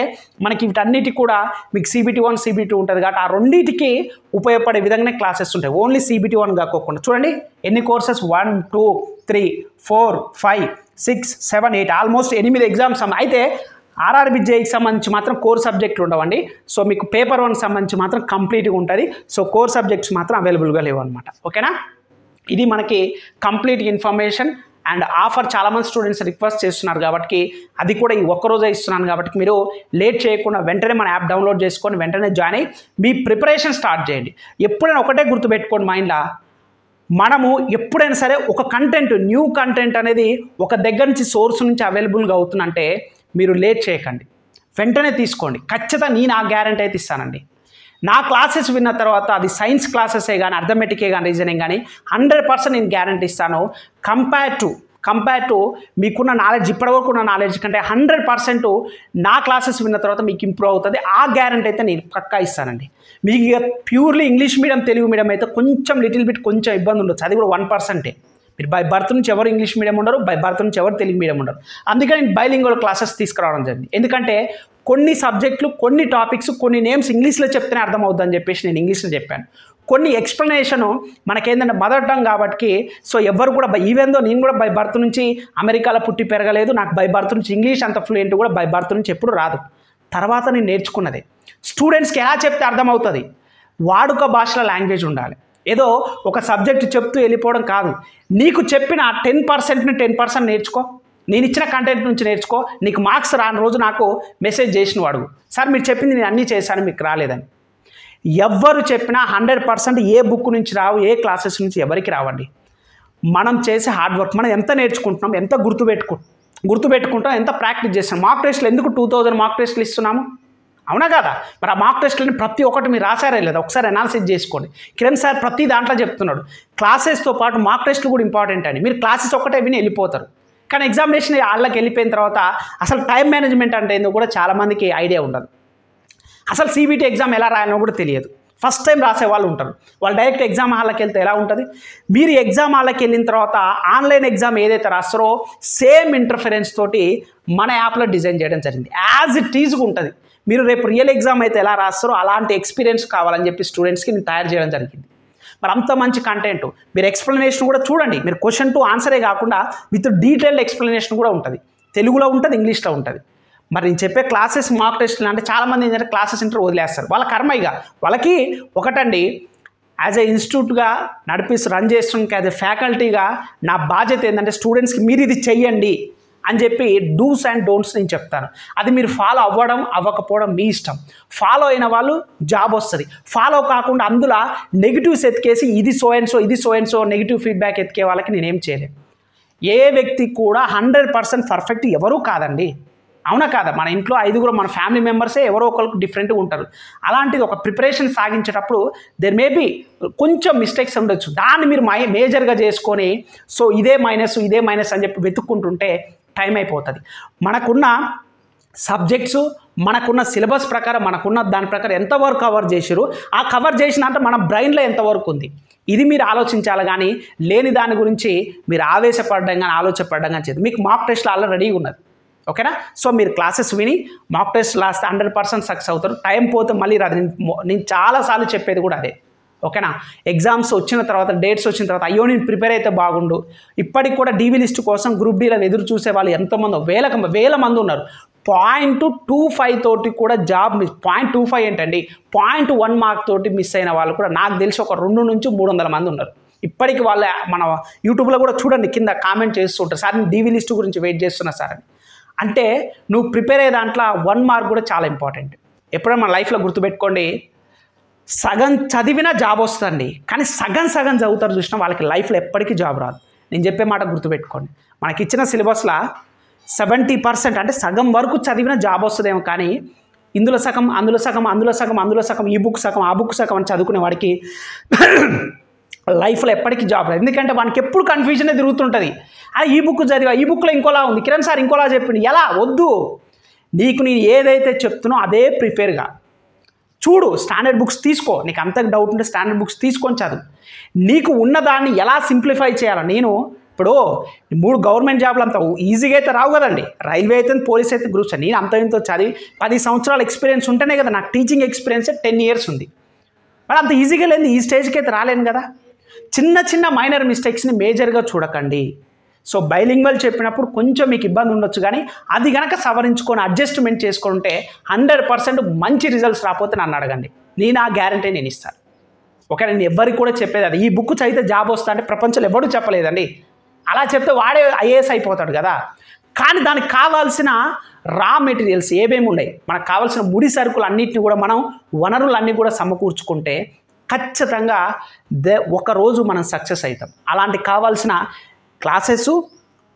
మనకి వీటన్నిటికి కూడా మీకు CBT 1 CBT 2 ఉంటుంది కాబట్టి ఆ రెండింటికి ఉపయోగపడే విధంగానే క్లాసెస్ ఉంటాయి. ఓన్లీ CBT 1 కాకోకుండా చూడండి ఎన్ని కోర్సెస్, 1 2 3 4 5 6 7 8 ఆల్మోస్ట్ 8 ఎగ్జామ్స్. అయితే RRB JEEకి సంబంధించి మాత్రం కోర్ సబ్జెక్టులు ఉండవండి. సో మీకు పేపర్ 1 సంబంధించి మాత్రం కంప్లీట్గా ఉంటుంది. సో కోర్ సబ్జెక్ట్స్ మాత్రం అవైలబుల్గా లేవు అనమాట. ఓకేనా? ఇది మనకి కంప్లీట్ ఇన్ఫర్మేషన్ అండ్ ఆఫర్. చాలామంది స్టూడెంట్స్ రిక్వెస్ట్ చేస్తున్నారు కాబట్టి అది కూడా ఈ ఒక్కరోజే ఇస్తున్నాను కాబట్టి మీరు లేట్ చేయకుండా వెంటనే మన యాప్ డౌన్లోడ్ చేసుకొని వెంటనే జాయిన్ అయ్యి మీ ప్రిపరేషన్ స్టార్ట్ చేయండి. ఎప్పుడైనా ఒకటే గుర్తుపెట్టుకోండి మైండ్లో, మనము ఎప్పుడైనా సరే ఒక కంటెంట్, న్యూ కంటెంట్ అనేది ఒక దగ్గర నుంచి సోర్స్ నుంచి అవైలబుల్గా అవుతుందంటే మీరు లేట్ చేయకండి, వెంటనే తీసుకోండి. ఖచ్చితంగా నేను ఆ గ్యారంటీ అయితే ఇస్తానండి. నా క్లాసెస్ విన్న తర్వాత అది సైన్స్ క్లాసెసే కానీ అర్థమెటికే కానీ రీజనింగ్ కానీ 100% నేను గ్యారంటీ ఇస్తాను. కంపేర్ టు మీకున్న నాలెడ్జ్, ఇప్పటివరకు ఉన్న నాలెడ్జ్ కంటే 100% నా క్లాసెస్ విన్న తర్వాత మీకు ఇంప్రూవ్ అవుతుంది. ఆ గ్యారంటీ అయితే నేను పక్కా ఇస్తానండి. మీకు ఇక purely English medium Telugu medium అయితే కొంచెం లిటిల్ బిట్ కొంచెం ఇబ్బంది ఉండొచ్చు. అది కూడా 1%. మీరు బై బర్త్ నుంచి ఎవరు ఇంగ్లీష్ మీడియం ఉండరు, బై బర్త్ నుంచి ఎవరు తెలుగు మీడియం ఉండరు. అందుకని నేను బైలింగ్వల్ క్లాసెస్ తీసుకురావడం జరిగింది. ఎందుకంటే కొన్ని సబ్జెక్టులు, కొన్ని టాపిక్స్, కొన్ని నేమ్స్ ఇంగ్లీష్లో చెప్తేనే అర్థమవుతుందని చెప్పేసి నేను ఇంగ్లీష్లో చెప్పాను. కొన్ని ఎక్స్ప్లెనేషను మనకేంటంటే మదర్ టంగ్ కాబట్టి సో ఎవరు కూడా ఈవెందో నేను కూడా బై బర్త్ నుంచి అమెరికాలో పుట్టి పెరగలేదు, నాకు బై బర్త్ నుంచి ఇంగ్లీష్ అంత ఫ్లూయెంట్ కూడా బై బర్త్ నుంచి ఎప్పుడు రాదు. తర్వాత నేను నేర్చుకున్నది స్టూడెంట్స్కి ఎలా చెప్తే అర్థమవుతుంది. వాడుక భాషల లాంగ్వేజ్ ఉండాలి. ఏదో ఒక సబ్జెక్ట్ చెప్తూ వెళ్ళిపోవడం కాదు. నీకు చెప్పిన 10%ని 10% నేర్చుకో. నేను ఇచ్చిన కంటెంట్ నుంచి నేర్చుకో. నీకు మార్క్స్ రాని రోజు నాకు మెసేజ్ చేసిన వాడు, సార్ మీరు చెప్పింది నేను అన్నీ చేశాను మీకు రాలేదని. ఎవ్వరు చెప్పినా 100% ఏ బుక్ నుంచి రావు, ఏ క్లాసెస్ నుంచి ఎవరికి రావండి. మనం చేసే హార్డ్ వర్క్, మనం ఎంత నేర్చుకుంటున్నాం, ఎంత గుర్తుపెట్టుకుంటాం, ఎంత ప్రాక్టీస్ చేస్తాం. మాక్ టెస్ట్లు ఎందుకు 2000 మాక్ టెస్ట్లు ఇస్తున్నాము? అవునా కదా? మరి ఆ మాక్ టెస్ట్లని ప్రతి ఒక్కటి మీరు రాసారే లేదా ఒకసారి అనాలిసిస్ చేసుకోండి. కిరణ్ సార్ ప్రతి దాంట్లో చెప్తున్నాడు క్లాసెస్తో పాటు మాక్ టెస్ట్లు కూడా ఇంపార్టెంట్ అని. మీరు క్లాసెస్ ఒక్కటే విని వెళ్ళిపోతారు, కానీ ఎగ్జామినేషన్ వాళ్ళకి వెళ్ళిపోయిన తర్వాత అసలు టైం మేనేజ్మెంట్ అంటే ఏందో కూడా చాలామందికి ఐడియా ఉండదు. అసలు CBT ఎగ్జామ్ ఎలా రాయాలో కూడా తెలియదు. ఫస్ట్ టైం రాసే వాళ్ళు ఉంటారు. వాళ్ళు డైరెక్ట్ ఎగ్జామ్ హాల్కి వెళ్తే ఎలా ఉంటుంది? మీరు ఎగ్జామ్ హాల్కి వెళ్ళిన తర్వాత ఆన్లైన్ ఎగ్జామ్ ఏదైతే రాస్తారో సేమ్ ఇంటర్ఫరెన్స్ తోటి మన యాప్లో డిజైన్ చేయడం జరిగింది. యాజ్ ఇట్ ఈజ్గా ఉంటుంది. మీరు రేపు రియల్ ఎగ్జామ్ అయితే ఎలా రాస్తారో అలాంటి ఎక్స్పీరియన్స్ కావాలని చెప్పి స్టూడెంట్స్కి నేను తయారు చేయడం జరిగింది. మరి అంత మంచి కంటెంట్, మీరు ఎక్స్ప్లెనేషన్ కూడా చూడండి. మీరు క్వశ్చన్ టు ఆన్సరే కాకుండా విత్ డీటెయిల్డ్ ఎక్స్ప్లెనేషన్ కూడా ఉంటుంది. తెలుగులో ఉంటుంది, ఇంగ్లీష్లో ఉంటుంది. మరి నేను చెప్పే క్లాసెస్ మాక్ టెస్ట్లు అంటే చాలామంది ఏంటంటే క్లాసెస్ ఇంటర్ వదిలేస్తారు. వాళ్ళ కర్మయ్యగా వాళ్ళకి ఒకటండి, యాజ్ ఏ ఇన్స్టిట్యూట్గా రన్ చేస్తున్నానికి యాజ్ ఏ ఫ్యాకల్టీగా నా బాధ్యత ఏంటంటే స్టూడెంట్స్కి మీరు ఇది చెయ్యండి అని చెప్పి డూస్ అండ్ డోంట్స్ నేను చెప్తాను. అది మీరు ఫాలో అవ్వడం అవ్వకపోవడం మీ ఇష్టం. ఫాలో అయిన వాళ్ళు జాబ్ వస్తుంది. ఫాలో కాకుండా అందులో నెగిటివ్స్ ఎత్తికేసి ఇది so and so negative feedback ఎత్తికే వాళ్ళకి నేనేం చేయలేను. ఏ వ్యక్తి కూడా 100% పర్ఫెక్ట్ ఎవరూ కాదండి. అవునా కాదా? మన ఇంట్లో 5 మన ఫ్యామిలీ మెంబర్సే ఎవరో ఒకరికి డిఫరెంట్గా ఉంటారు. అలాంటిది ఒక ప్రిపరేషన్ సాగించేటప్పుడు దేర్ మే బీ కొంచెం మిస్టేక్స్ ఉండొచ్చు. దాన్ని మీరు మేజర్గా చేసుకొని సో ఇదే మైనస్ అని చెప్పి వెతుక్కుంటుంటే టైం అయిపోతుంది. మనకున్న సబ్జెక్ట్స్, మనకున్న సిలబస్ ప్రకారం, మనకున్న దాని ప్రకారం ఎంతవరకు కవర్ చేసిరు, ఆ కవర్ చేసినంత మన బ్రెయిన్లో ఎంతవరకు ఉంది, ఇది మీరు ఆలోచించాలి. కానీ లేని దాని గురించి మీరు ఆవేశపడడం కానీ ఆలోచపడడం కానీ చేయదు. మీకు మాక్ టెస్ట్లో ఆల్రెడీ రెడీగా ఉన్నది. ఓకేనా? సో మీరు క్లాసెస్ విని మాక్ టెస్ట్ రాస్తే 100% సక్సెస్ అవుతారు. టైం పోతే మళ్ళీ రాదు. నేను చాలాసార్లు చెప్పేది కూడా అదే. ఓకేనా? ఎగ్జామ్స్ వచ్చిన తర్వాత, డేట్స్ వచ్చిన తర్వాత అయ్యో నేను ప్రిపేర్ అయితే బాగుండు. ఇప్పటికి కూడా డీవీ లిస్ట్ కోసం గ్రూప్ డీలో ఎదురు చూసే వాళ్ళు ఎంతమంది, వేల మంది ఉన్నారు. 0.25 తోటి కూడా జాబ్ మిస్, 0.25 ఏంటండి, 0.1 మార్క్ తోటి మిస్ అయిన వాళ్ళు కూడా నాకు తెలిసి ఒక 200 నుంచి 300 మంది ఉన్నారు. ఇప్పటికి వాళ్ళ మన యూట్యూబ్లో కూడా చూడండి, కింద కామెంట్ చేస్తూ ఉంటారు, సార్ నేను డీవీ లిస్ట్ గురించి వెయిట్ చేస్తున్నా సార్ అని. అంటే నువ్వు ప్రిపేర్ అయ్యే దాంట్లో 1 మార్క్ కూడా చాలా ఇంపార్టెంట్. ఎప్పుడైనా మన లైఫ్లో గుర్తుపెట్టుకోండి, సగం చదివినా జాబ్ వస్తుందండి, కానీ సగం చదువుతారు చూసినా వాళ్ళకి లైఫ్లో ఎప్పటికీ జాబ్ రాదు. నేను చెప్పే మాట గుర్తుపెట్టుకోండి. మనకి ఇచ్చిన సిలబస్లో 70% అంటే సగం వరకు చదివిన జాబ్ వస్తుందేమో, కానీ ఇందులో సగం, అందులో సగం, ఈ బుక్ సగం, ఆ బుక్ సగం అని చదువుకునే వాడికి లైఫ్లో ఎప్పటికీ జాబ్ రాదు. ఎందుకంటే వానికి ఎప్పుడు కన్ఫ్యూజనే తిరుగుతుంటుంది. ఈ బుక్ చదివా, ఈ బుక్లో ఇంకోలా ఉంది, కిరణ్ సార్ ఇంకోలా చెప్పింది, ఎలా వద్దు. నీకు నేను ఏదైతే చెప్తున్నో అదే ప్రిపేర్గా చూడు. స్టాండర్డ్ బుక్స్ తీసుకో, నీకు అంతకు డౌట్ ఉంటే స్టాండర్డ్ బుక్స్ తీసుకొని చదువు. నీకు ఉన్నదాన్ని ఎలా సింప్లిఫై చేయాలి. నేను ఇప్పుడు 3 గవర్నమెంట్ జాబ్లు అంత ఈజీగా అయితే రావు కదండి. రైల్వే అయితే, పోలీస్ అయితే, గ్రూప్స్. నేను ఇంతో చదివి 10 సంవత్సరాల ఎక్స్పీరియన్స్ ఉంటేనే కదా, నాకు టీచింగ్ ఎక్స్పీరియన్స్ 10 years ఉంది. మరి అంత ఈజీగా లేదు, ఈ స్టేజ్కి అయితే రాలేను కదా. చిన్న మైనర్ మిస్టేక్స్ని మేజర్గా చూడకండి. సో బైలింగ్వల్ చెప్పినప్పుడు కొంచెం మీకు ఇబ్బంది ఉండొచ్చు, కానీ అది కనుక సవరించుకొని అడ్జస్ట్మెంట్ చేసుకుంటే 100% మంచి రిజల్ట్స్ రాకపోతే నన్ను అడగండి, నేను ఆ గ్యారంటీ నేను ఇస్తాను. ఓకే, నేను ఎవ్వరికి కూడా చెప్పేది అది. ఈ బుక్ చదివితే జాబ్ వస్తా అంటే ప్రపంచంలో ఎవడూ చెప్పలేదండి. అలా చెప్తే వాడే IAS అయిపోతాడు కదా. కానీ దానికి కావాల్సిన రా మెటీరియల్స్ ఏమేమి ఉన్నాయి, మనకు కావాల్సిన ముడి సరుకులు అన్నింటినీ కూడా మనం వనరులన్నీ కూడా సమకూర్చుకుంటే ఖచ్చితంగా ఒకరోజు మనం సక్సెస్ అవుతాం. అలాంటి కావాల్సిన classes,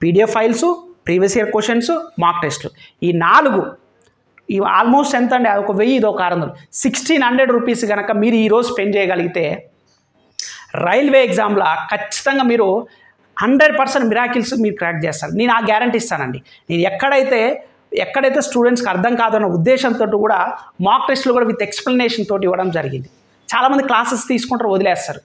PDF files, previous year questions, mock టెస్ట్లు, ఈ 4 ఆల్మోస్ట్ ఎంత అండి, అదొక 1000, ఇదొక 600, 1600 రూపీస్ కనుక మీరు ఈరోజు స్పెండ్ చేయగలిగితే రైల్వే ఎగ్జామ్లో ఖచ్చితంగా మీరు 100% మిరాకిల్స్ మీరు క్రాక్ చేస్తారు. నేను ఆ గ్యారంటీ ఇస్తానండి. నేను ఎక్కడైతే స్టూడెంట్స్కి అర్థం కాదన్న ఉద్దేశంతో కూడా మాక్ టెస్ట్లు కూడా విత్ ఎక్స్ప్లెనేషన్ తోటి ఇవ్వడం జరిగింది. చాలామంది క్లాసెస్ తీసుకుంటారు, వదిలేస్తారు.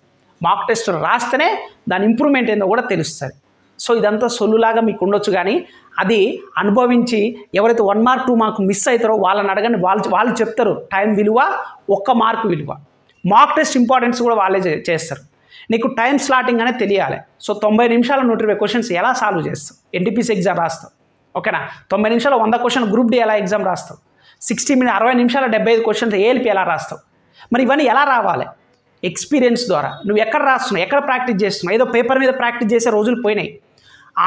మాక్ టెస్ట్ రాస్తేనే దాని ఇంప్రూవ్మెంట్ ఏందో కూడా తెలుస్తుంది. సో ఇదంతా సొల్లులాగా మీకు ఉండొచ్చు, కానీ అది అనుభవించి ఎవరైతే 1 మార్క్ 2 మార్క్ మిస్ అవుతారో వాళ్ళని అడగండి, వాళ్ళు చెప్తారు టైం విలువ, 1 మార్క్ విలువ. మాక్ టెస్ట్ ఇంపార్టెన్స్ కూడా వాళ్ళే చేస్తారు. నీకు టైం స్లాటింగ్ అనేది తెలియాలి. సో 90 నిమిషాల 120 క్వశ్చన్స్ ఎలా సాల్వ్ చేస్తావు, NTPC ఎగ్జామ్ రాస్తావు. ఓకేనా? 90 నిమిషాల 100 క్వశ్చన్ గ్రూప్ డి ఎలా ఎగ్జామ్ రాస్తావు, 60 నిమిషాల 75 క్వశ్చన్స్ ALP ఎలా రాస్తావు. మరి ఇవన్నీ ఎలా రావాలి? ఎక్స్పీరియన్స్ ద్వారా. నువ్వు ఎక్కడ రాస్తున్నావు, ఎక్కడ ప్రాక్టీస్ చేస్తున్నావు, ఏదో పేపర్ మీద ప్రాక్టీస్ చేసే రోజులు పోయినాయి.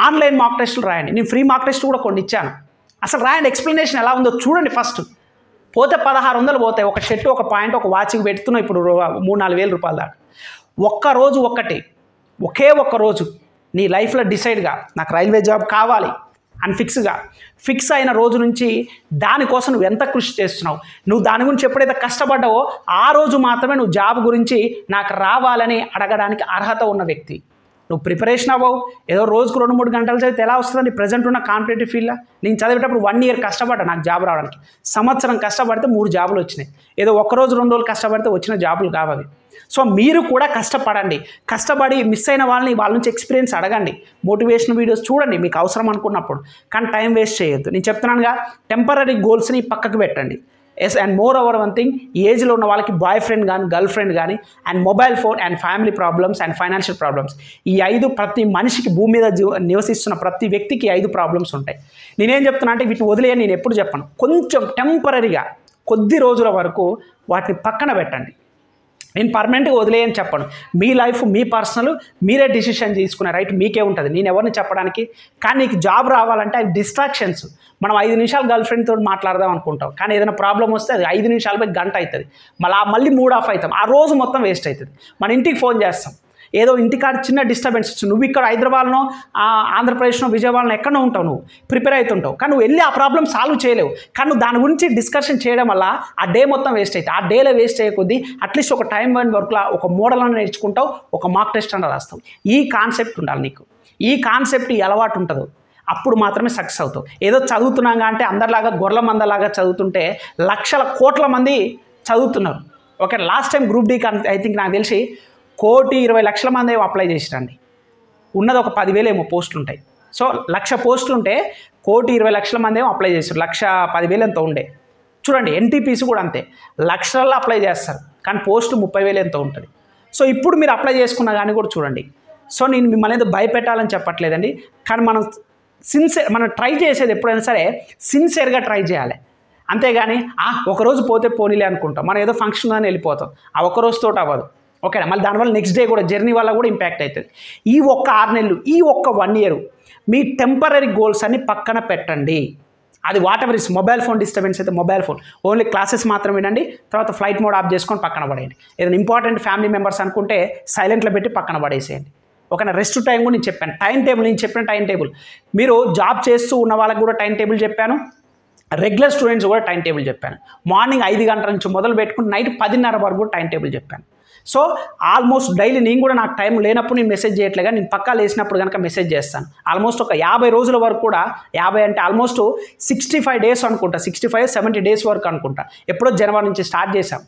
ఆన్లైన్ మాక్ టెస్టులు రాయండి. నేను ఫ్రీ మాక్ టెస్ట్ కూడా కొన్ని ఇచ్చాను. అసలు రాయండి, ఎక్స్ప్లెనేషన్ ఎలా ఉందో చూడండి. ఫస్ట్ పోతే 1600 పోతాయి. ఒక షర్టు, ఒక పాయింట్, ఒక వాచ్కి పెడుతున్నావు ఇప్పుడు 3-4 వేల రూపాయల దాకా. ఒక్కరోజు ఒకే ఒక్క రోజు నీ లైఫ్లో డిసైడ్గా నాకు రైల్వే జాబ్ కావాలి అని ఫిక్స్ అయిన రోజు నుంచి దానికోసం నువ్వు ఎంత కృషి చేస్తున్నావు, నువ్వు దాని గురించి ఎప్పుడైతే కష్టపడ్డావో ఆ రోజు మాత్రమే నువ్వు జాబ్ గురించి నాకు రావాలని అడగడానికి అర్హత ఉన్న వ్యక్తి. నువ్వు ప్రిపరేషన్ అవ్వవు, ఏదో రోజుకు 2-3 గంటలు చదివితే ఎలా వస్తుందని ప్రజెంట్ ఉన్న కాంపిటేటివ్ ఫీల్డ్లో. నేను చదివేటప్పుడు 1 year కష్టపడ్డా నాకు జాబ్ రావడానికి. సంవత్సరం కష్టపడితే 3 జాబులు వచ్చినాయి. ఏదో 1 రోజు 2 రోజులు కష్టపడితే వచ్చిన జాబులు కావాలి. సో మీరు కూడా కష్టపడండి. కష్టపడి మిస్ అయిన వాళ్ళ నుంచి ఎక్స్పీరియన్స్ అడగండి, మోటివేషనల్ వీడియోస్ చూడండి మీకు అవసరం అనుకున్నప్పుడు. కానీ టైం వేస్ట్ చేయొద్దు. నేను చెప్తున్నానుగా, టెంపరీ గోల్స్ని పక్కకు పెట్టండి. And more over one thing, ఈ ఏజ్లో ఉన్న వాళ్ళకి బాయ్ ఫ్రెండ్ కానీ, గర్ల్ ఫ్రెండ్ కానీ, and mobile phone, and family problems, and financial problems, ఈ 5 ప్రతి మనిషికి భూమి మీద నివసిస్తున్న ప్రతి వ్యక్తికి 5 ప్రాబ్లమ్స్ ఉంటాయి. నేనేం చెప్తున్నా అంటే వీటిని వదిలేయని నేను ఎప్పుడు చెప్పను. కొంచెం టెంపరీగా కొద్ది రోజుల వరకు వాటిని పక్కన పెట్టండి. నేను పర్మనెంట్గా వదిలేయని చెప్పను. మీ లైఫ్, మీ పర్సనల్, మీరే డిసిషన్ తీసుకునే రైట్ మీకే ఉంటుంది. నేను ఎవరిని చెప్పడానికి. కానీ నీకు జాబ్ రావాలంటే అవి డిస్ట్రాక్షన్స్. మనం 5 నిమిషాలు గర్ల్ ఫ్రెండ్తో మాట్లాడదాం అనుకుంటాం, కానీ ఏదైనా ప్రాబ్లం వస్తే అది 5 నిమిషాలపై గంట అవుతుంది. మళ్ళీ మూడ్ ఆఫ్ అవుతాం, ఆ రోజు మొత్తం వేస్ట్ అవుతుంది. మన ఇంటికి ఫోన్ చేస్తాం, ఏదో ఇంటికాడ చిన్న డిస్టర్బెన్స్ వచ్చి నువ్వు ఇక్కడ హైదరాబాద్లో ఆంధ్రప్రదేశ్లో విజయవాడలో ఎక్కడో ఉంటావు, నువ్వు ప్రిపేర్ అవుతుంటావు, కానీ నువ్వు వెళ్ళి ఆ ప్రాబ్లమ్ సాల్వ్ చేయలేవు. కానీ నువ్వు దాని గురించి డిస్కషన్ చేయడం వల్ల ఆ డే మొత్తం వేస్ట్ అవుతుంది. ఆ డేలో వేస్ట్ అయ్యే అట్లీస్ట్ ఒక టైం వన్ వర్క్లో ఒక మోడల్ అని నేర్చుకుంటావు, ఒక మాక్ టెస్ట్ అని రాస్తావు. ఈ కాన్సెప్ట్ ఉండాలి నీకు. ఈ కాన్సెప్ట్ ఈ అలవాటు ఉంటుందో అప్పుడు మాత్రమే సక్సెస్ అవుతావు. ఏదో చదువుతున్నాగా అంటే అందరిలాగా గొర్రెల మందలాగా చదువుతుంటే లక్షల కోట్ల మంది చదువుతున్నారు. ఓకే, లాస్ట్ టైం గ్రూప్ డీకి ఐ థింక్ నాకు తెలిసి 1,20,00,000 మంది అప్లై చేసిరండి. ఉన్నది ఒక 10,000 ఏమో పోస్టులు ఉంటాయి. సో 1,00,000 పోస్టులు ఉంటే 1,20,00,000 మంది ఏమో అప్లై చేశారు. 1,10,000 ఎంతో ఉండే. చూడండి, ఎన్టీపీసీ కూడా అంతే, లక్షల్లో అప్లై చేస్తారు కానీ పోస్టు 30,000 ఎంతో ఉంటుంది. సో ఇప్పుడు మీరు అప్లై చేసుకున్న కానీ కూడా చూడండి. సో నేను మిమ్మల్ని ఏదో భయపెట్టాలని చెప్పట్లేదండి, కానీ మనం ట్రై చేసేది ఎప్పుడైనా సరే సిన్సియర్గా ట్రై చేయాలి. అంతేగాని ఒకరోజు పోతే పోనీలే అనుకుంటాం, మనం ఏదో ఫంక్షన్ అని వెళ్ళిపోతాం. ఆ ఒక్కరోజుతో అవ్వదు. ఓకేనా, మళ్ళీ దానివల్ల నెక్స్ట్ డే కూడా జర్నీ వల్ల కూడా ఇంపాక్ట్ అవుతుంది. ఈ ఒక్క 6 నెలలు, ఈ ఒక్క 1 ఇయర్ మీ టెంపరీ గోల్స్ అన్ని పక్కన పెట్టండి. అది what ever is, mobile phone disturbance అయితే మొబైల్ ఫోన్ ఓన్లీ క్లాసెస్ మాత్రం వినండి, తర్వాత ఫ్లైట్ మోడ్ ఆఫ్ చేసుకొని పక్కన పడేయండి. ఏదైనా ఇంపార్టెంట్ ఫ్యామిలీ మెంబర్స్ అనుకుంటే సైలెంట్లో పెట్టి పక్కన పడేసేయండి. ఓకేనా, రెస్ట్ టైం కూడా నేను చెప్పాను. టైం టేబుల్, నేను చెప్పిన టైం టేబుల్ మీరు జాబ్ చేస్తూ ఉన్న వాళ్ళకి కూడా టైం టేబుల్ చెప్పాను, రెగ్యులర్ స్టూడెంట్స్ కూడా టైం టేబుల్ చెప్పాను. మార్నింగ్ 5 గంటల నుంచి మొదలు పెట్టుకుని నైట్ 10:30 వరకు కూడా టైం టేబుల్ చెప్పాను. సో ఆల్మోస్ట్ డైలీ నేను కూడా నాకు టైం లేనప్పుడు నేను మెసేజ్ చేయట్లేగా, నేను పక్కా లేసినప్పుడు కనుక మెసేజ్ చేస్తాను. ఆల్మోస్ట్ ఒక 50 రోజుల వరకు కూడా, 50 అంటే ఆల్మోస్ట్ 65 డేస్ అనుకుంటా, 65-70 డేస్ వరకు అనుకుంటా. ఎప్పుడో జనవరి నుంచి స్టార్ట్ చేశాం.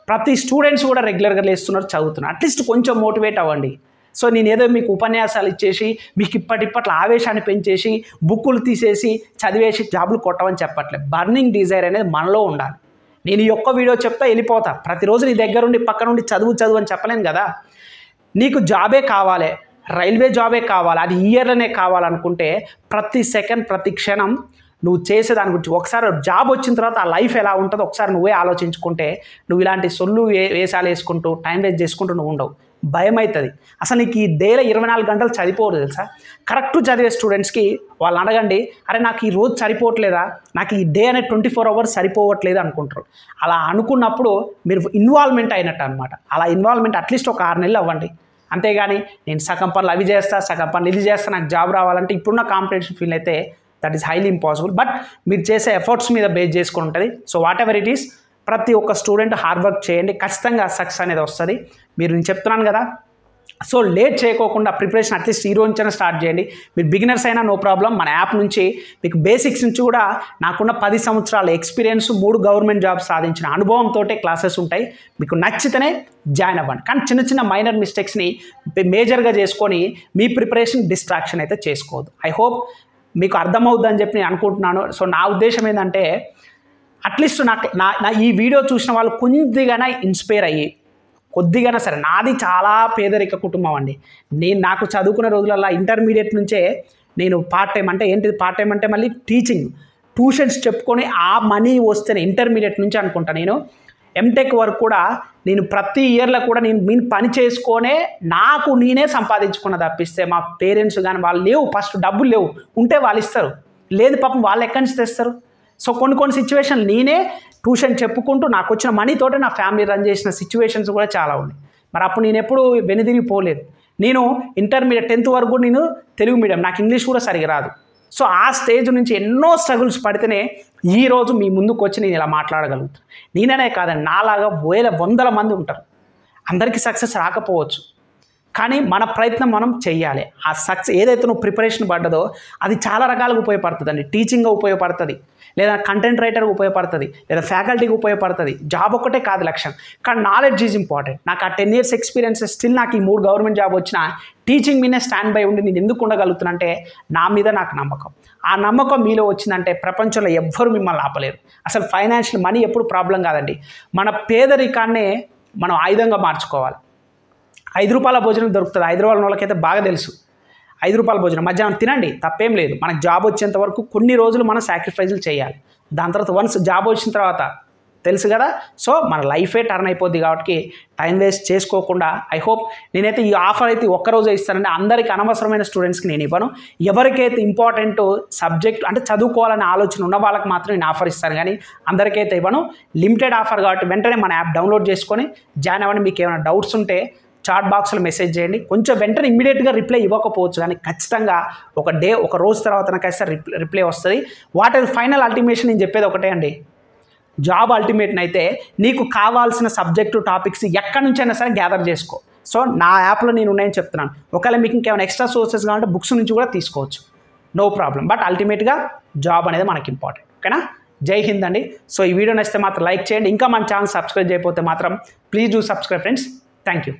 ప్రతి స్టూడెంట్స్ కూడా రెగ్యులర్గా లేస్తున్నారు, చదువుతున్నారు. అట్లీస్ట్ కొంచెం మోటివేట్ అవ్వండి. సో నేను ఏదో మీకు ఉపన్యాసాలు ఇచ్చేసి మీకు ఇప్పటిప్పట్లో ఆవేశాన్ని పెంచేసి బుక్కులు తీసేసి చదివేసి జాబులు కొట్టమని చెప్పట్లేదు. బర్నింగ్ డిజైర్ అనేది మనలో ఉండాలి. నేను ఈ ఒక్క వీడియో చెప్తా వెళ్ళిపోతా. ప్రతిరోజు నీ దగ్గర ఉండి పక్క నుండి చదువు అని చెప్పలేను కదా. నీకు జాబే కావాలి, రైల్వే జాబే కావాలి, అది ఇయర్లోనే కావాలనుకుంటే ప్రతి సెకండ్ ప్రతి క్షణం నువ్వు చేసే దాని గురించి ఒకసారి జాబ్ వచ్చిన తర్వాత ఆ లైఫ్ ఎలా ఉంటుందో ఒకసారి నువ్వే ఆలోచించుకుంటే నువ్వు ఇలాంటి సొల్లు వేసాలు వేసుకుంటూ టైం వేస్ట్ చేసుకుంటూ నువ్వు ఉండవు. భయం అవుతుంది. అసలు నీకు ఈ డేలో 24 గంటలు చదిపోరు తెలుసా. కరెక్ట్ చదివే స్టూడెంట్స్కి వాళ్ళు అడగండి, అరే నాకు ఈ రోజు సరిపోవట్లేదా, నాకు ఈ డే అనేది 24 అవర్స్ సరిపోవట్లేదు అనుకుంటారు. అలా అనుకున్నప్పుడు మీరు ఇన్వాల్వ్మెంట్ అయినట్టు అనమాట. అలా ఇన్వాల్వ్మెంట్ అట్లీస్ట్ ఒక 6 నెలలు అవ్వండి. అంతేగాని నేను సగం పనులు అవి చేస్తా, సగం పనులు ఇది చేస్తా, నాకు జాబ్ రావాలంటే ఇప్పుడున్న కాంపిటీషన్ ఫీల్ అయితే that is highly impossible. But మీరు చేసే ఎఫర్ట్స్ మీద బేస్ చేసుకుని ఉంటుంది. So what ever it is, ప్రతి ఒక్క స్టూడెంట్ హార్డ్ వర్క్ చేయండి, ఖచ్చితంగా సక్సెస్ అనేది వస్తుంది. నేను చెప్తున్నాను కదా. సో లేట్ చేయకోకుండా ప్రిపరేషన్ అట్లీస్ట్ ఈ రోజున స్టార్ట్ చేయండి. మీరు బిగినర్స్ అయినా నో ప్రాబ్లం, మన యాప్ నుంచి మీకు బేసిక్స్ నుంచి కూడా నాకున్న 10 సంవత్సరాల ఎక్స్పీరియన్స్, 3 గవర్నమెంట్ జాబ్స్ సాధించిన అనుభవంతో క్లాసెస్ ఉంటాయి. మీకు నచ్చితేనే జాయిన్ అవ్వండి. కానీ చిన్న మైనర్ మిస్టేక్స్ని మేజర్గా చేసుకొని మీ ప్రిపరేషన్ డిస్ట్రాక్షన్ అయితే చేసుకోవద్దు. ఐ హోప్ మీకు అర్థమవుద్దని చెప్పి నేను అనుకుంటున్నాను. సో నా ఉద్దేశం ఏంటంటే అట్లీస్ట్ నా ఈ వీడియో చూసిన వాళ్ళు కొద్దిగానే ఇన్స్పైర్ అయ్యి కొద్దిగానే సరే, నాది చాలా పేదరిక కుటుంబం అండి. నాకు చదువుకునే రోజులలో ఇంటర్మీడియట్ నుంచే నేను పార్ట్ టైం అంటే ఏంటిది, పార్ట్ టైం అంటే మళ్ళీ టీచింగ్ ట్యూషన్స్ చెప్పుకొని ఆ మనీ వస్తేనే ఇంటర్మీడియట్ నుంచి అనుకుంటా నేను ఎంటెక్ వరకు కూడా నేను ప్రతి ఇయర్లో కూడా నేను పని చేసుకొనే నాకు నేనే సంపాదించుకున్న తప్పిస్తే మా పేరెంట్స్ కానీ వాళ్ళు లేవు. ఫస్ట్ డబ్బులు లేవు, ఉంటే వాళ్ళు ఇస్తారు, లేదు పాపం వాళ్ళు ఎక్కడి నుంచి తెస్తారు. సో కొన్ని సిచ్యువేషన్లు నేనే ట్యూషన్ చెప్పుకుంటూ నాకు వచ్చిన మనీతోటే నా ఫ్యామిలీ రన్ చేసిన సిచ్యువేషన్స్ కూడా చాలా ఉన్నాయి. మరి అప్పుడు నేను ఎప్పుడు వెనుదిరిగిపోలేదు. నేను ఇంటర్మీడియట్ 10th వరకు నేను తెలుగు మీడియం, నాకు ఇంగ్లీష్ కూడా సరిగా రాదు. సో ఆ స్టేజ్ నుంచి ఎన్నో స్ట్రగుల్స్ పడితేనే ఈరోజు మీ ముందుకు వచ్చి నేను ఇలా మాట్లాడగలుగుతాను. నేననే కాదండి, నాలాగా వందల మంది ఉంటారు. అందరికీ సక్సెస్ రాకపోవచ్చు, కానీ మన ప్రయత్నం మనం చెయ్యాలి. ఆ సక్సెస్ ఏదైతే నువ్వు ప్రిపరేషన్ పడ్డదో అది చాలా రకాలుగా ఉపయోగపడుతుంది అండి. టీచింగ్గా ఉపయోగపడుతుంది, లేదా కంటెంట్ రైటర్గా ఉపయోగపడుతుంది, లేదా ఫ్యాకల్టీకి ఉపయోగపడుతుంది. జాబ్ ఒక్కటే కాదు లక్ష్యం, కానీ నాలెడ్జ్ ఈజ్ ఇంపార్టెంట్. నాకు ఆ 10 years ఎక్స్పీరియన్స్ స్టిల్ నాకు ఈ 3 గవర్నమెంట్ జాబ్ వచ్చినా టీచింగ్ మీదే స్టాండ్ బై ఉండి నేను ఎందుకు ఉండగలుగుతానంటే నా మీద నాకు నమ్మకం. ఆ నమ్మకం మీలో వచ్చిందంటే ప్రపంచంలో ఎవ్వరు మిమ్మల్ని ఆపలేరు. అసలు ఫైనాన్షియల్ మనీ ఎప్పుడు ప్రాబ్లం కాదండి. మన పేదరికాన్నే మనం ఆయుధంగా మార్చుకోవాలి. 5 రూపాయల భోజనం దొరుకుతుంది. హైదరాబాద్ వాళ్ళకైతే బాగా తెలుసు. 5 రూపాయల భోజనం మధ్యాహ్నం తినండి, తప్పేం లేదు. మనకు జాబ్ వచ్చేంత వరకు కొన్ని రోజులు మనం సాక్రిఫైజులు చేయాలి. దాని తర్వాత వన్స్ జాబ్ వచ్చిన తర్వాత తెలుసు కదా, సో మన లైఫే టర్న్ అయిపోద్ది. కాబట్టి టైం వేస్ట్ చేసుకోకుండా ఐ హోప్ నేనైతే ఈ ఆఫర్ అయితే ఒక్కరోజే ఇస్తానండి. అందరికీ అనవసరమైన స్టూడెంట్స్కి నేను ఇవ్వను. ఎవరికైతే ఇంపార్టెంట్ సబ్జెక్ట్ అంటే చదువుకోవాలనే ఆలోచన ఉన్న వాళ్ళకి మాత్రం నేను ఆఫర్ ఇస్తాను, కానీ అందరికైతే ఇవ్వను. లిమిటెడ్ ఆఫర్ కాబట్టి వెంటనే మన యాప్ డౌన్లోడ్ చేసుకొని జాయిన్ అవ్వండి. మీకు ఏమైనా డౌట్స్ ఉంటే చాట్ బాక్స్లో మెసేజ్ చేయండి. కొంచెం వెంటనే ఇమ్మీడియట్గా రిప్లై ఇవ్వకపోవచ్చు, కానీ ఖచ్చితంగా ఒక రోజు తర్వాత నాకు అయితే రిప్లై వస్తుంది. వాట్ ఈస్ ఫైనల్ అల్టిమేషన్ నేను చెప్పేది ఒకటే అండి, జాబ్ అల్టిమేట్ని అయితే నీకు కావాల్సిన సబ్జెక్టు టాపిక్స్ ఎక్కడి నుంచైనా సరే గ్యాదర్ చేసుకో. సో నా యాప్లో నేను ఉన్నాయని చెప్తున్నాను. ఒకవేళ మీకు ఇంకేమైనా ఎక్స్ట్రా సోర్సెస్ కావాలంటే బుక్స్ నుంచి కూడా తీసుకోవచ్చు, నో ప్రాబ్లం. బట్ అల్టిమేట్గా జాబ్ అనేది మనకి ఇంపార్టెంట్. ఓకేనా? జై హింద్ అండి. సో ఈ వీడియో నచ్చితే మాత్రం లైక్ చేయండి. ఇంకా మన ఛానల్ సబ్స్క్రైబ్ చేయకపోతే మాత్రం please do subscribe friends. Thank you.